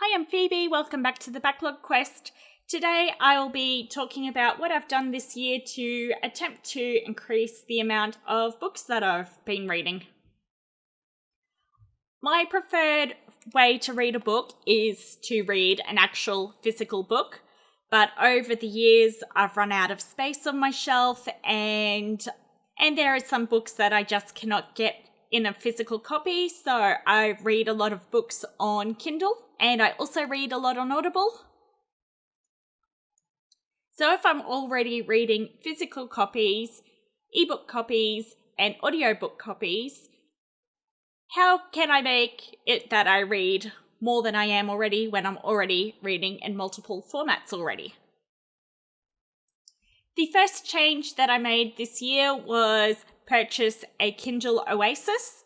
Hi, I'm Phoebe. Welcome back to the Backlog Quest. Today I'll be talking about what I've done this year to attempt to increase the amount of books that I've been reading. My preferred way to read a book is to read an actual physical book, but over the years I've run out of space on my shelf and there are some books that I just cannot get in a physical copy, so I read a lot of books on Kindle, and I also read a lot on Audible. So if I'm already reading physical copies, ebook copies, and audiobook copies, how can I make it that I read more than I am already when I'm already reading in multiple formats already? The first change that I made this year was purchase a Kindle Oasis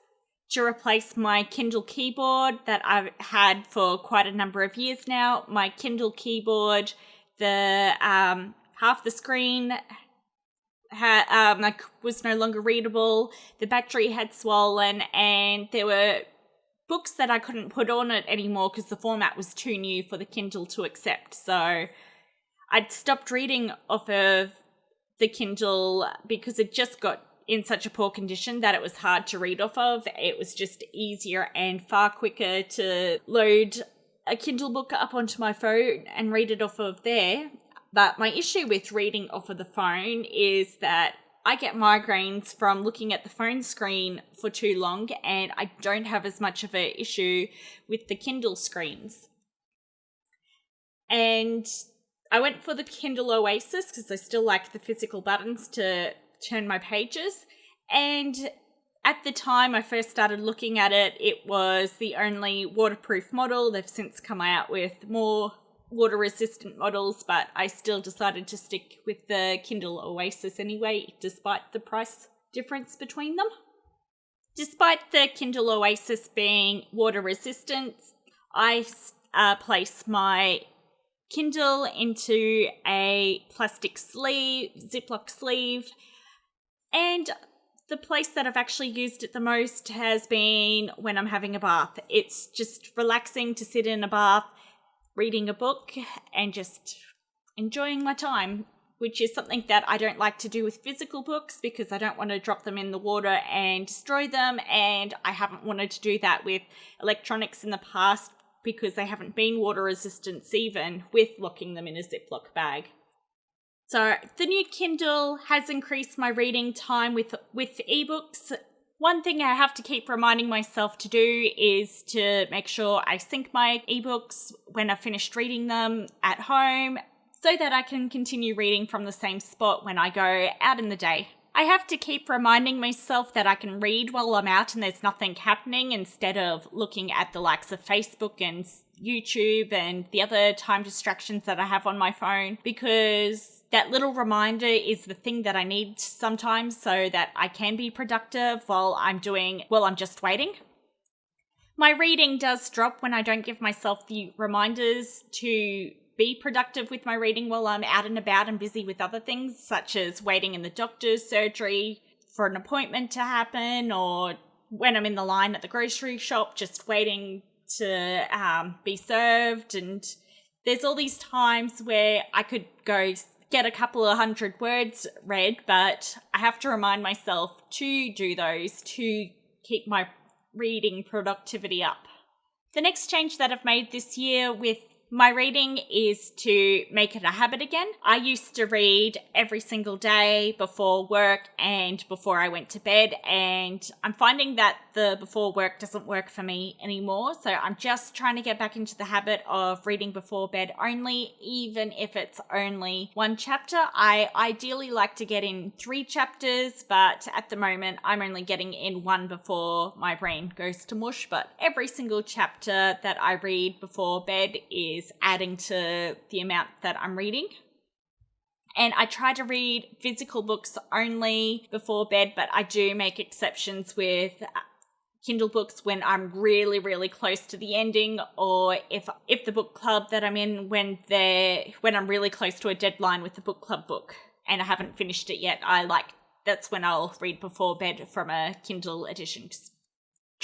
to replace my Kindle keyboard that I've had for quite a number of years now. My Kindle keyboard, the half the screen was no longer readable, the battery had swollen, and there were books that I couldn't put on it anymore because the format was too new for the Kindle to accept. So I'd stopped reading off of the Kindle because it just got in such a poor condition that it was hard to read off of. It was just easier and far quicker to load a Kindle book up onto my phone and read it off of there. But my issue with reading off of the phone is that I get migraines from looking at the phone screen for too long, and I don't have as much of an issue with the Kindle screens. And I went for the Kindle Oasis because I still like the physical buttons to turn my pages. And at the time I first started looking at it, it was the only waterproof model. They've since come out with more water-resistant models, but I still decided to stick with the Kindle Oasis anyway, despite the price difference between them. Despite the Kindle Oasis being water-resistant, I place my Kindle into a plastic sleeve, Ziploc sleeve, and the place that I've actually used it the most has been when I'm having a bath. It's just relaxing to sit in a bath, reading a book, and just enjoying my time, which is something that I don't like to do with physical books because I don't want to drop them in the water and destroy them, and I haven't wanted to do that with electronics in the past because they haven't been water resistant even with locking them in a Ziploc bag. So the new Kindle has increased my reading time with ebooks. One thing I have to keep reminding myself to do is to make sure I sync my ebooks when I've finished reading them at home so that I can continue reading from the same spot when I go out in the day. I have to keep reminding myself that I can read while I'm out and there's nothing happening instead of looking at the likes of Facebook and YouTube and the other time distractions that I have on my phone, because that little reminder is the thing that I need sometimes so that I can be productive while I'm just waiting. My reading does drop when I don't give myself the reminders to be productive with my reading while I'm out and about and busy with other things, such as waiting in the doctor's surgery for an appointment to happen, or when I'm in the line at the grocery shop just waiting to be served. And there's all these times where I could go get a couple of 100 words read, but I have to remind myself to do those to keep my reading productivity up. The next change that I've made this year with my reading is to make it a habit again. I used to read every single day before work and before I went to bed, and I'm finding that the before work doesn't work for me anymore. So I'm just trying to get back into the habit of reading before bed only, even if it's only one chapter. I ideally like to get in 3 chapters, but at the moment I'm only getting in 1 before my brain goes to mush. But every single chapter that I read before bed is adding to the amount that I'm reading. And I try to read physical books only before bed, but I do make exceptions with Kindle books when I'm really, really close to the ending, or if the book club that I'm in, when I'm really close to a deadline with the book club book and I haven't finished it yet, that's when I'll read before bed from a Kindle edition.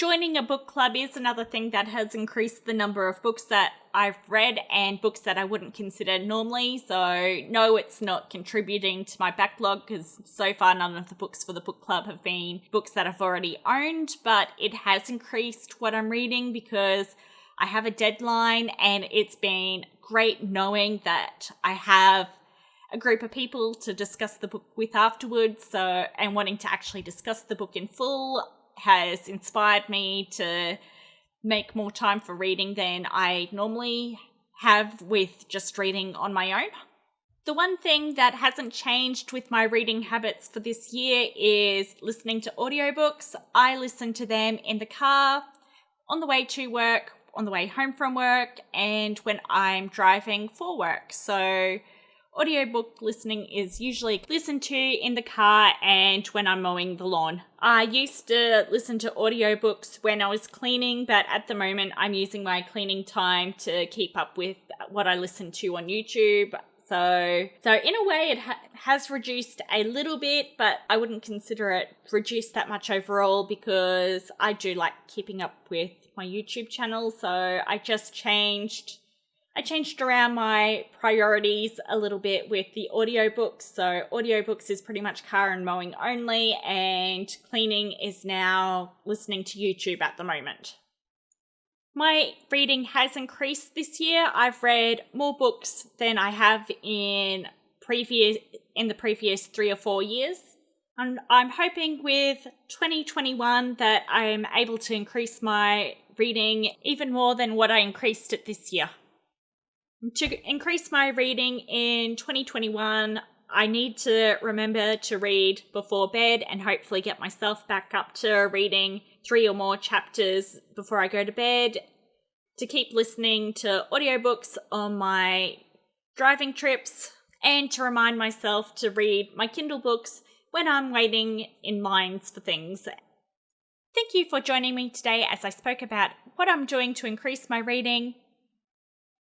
Joining a book club is another thing that has increased the number of books that I've read and books that I wouldn't consider normally. So no, it's not contributing to my backlog because so far none of the books for the book club have been books that I've already owned, but it has increased what I'm reading because I have a deadline, and it's been great knowing that I have a group of people to discuss the book with afterwards. So, and wanting to actually discuss the book in full has inspired me to make more time for reading than I normally have with just reading on my own. The one thing that hasn't changed with my reading habits for this year is listening to audiobooks. I listen to them in the car, on the way to work, on the way home from work, and when I'm driving for work. So audiobook listening is usually listened to in the car and when I'm mowing the lawn. I used to listen to audiobooks when I was cleaning, but at the moment I'm using my cleaning time to keep up with what I listen to on YouTube. So in a way it has reduced a little bit, but I wouldn't consider it reduced that much overall because I do like keeping up with my YouTube channel. So I changed around my priorities a little bit with the audiobooks. So audiobooks is pretty much car and mowing only, and cleaning is now listening to YouTube at the moment. My reading has increased this year. I've read more books than I have in the previous 3 or 4 years. And I'm hoping with 2021 that I'm able to increase my reading even more than what I increased it this year. To increase my reading in 2021, I need to remember to read before bed and hopefully get myself back up to reading 3 or more chapters before I go to bed, to keep listening to audiobooks on my driving trips, and to remind myself to read my Kindle books when I'm waiting in lines for things. Thank you for joining me today as I spoke about what I'm doing to increase my reading.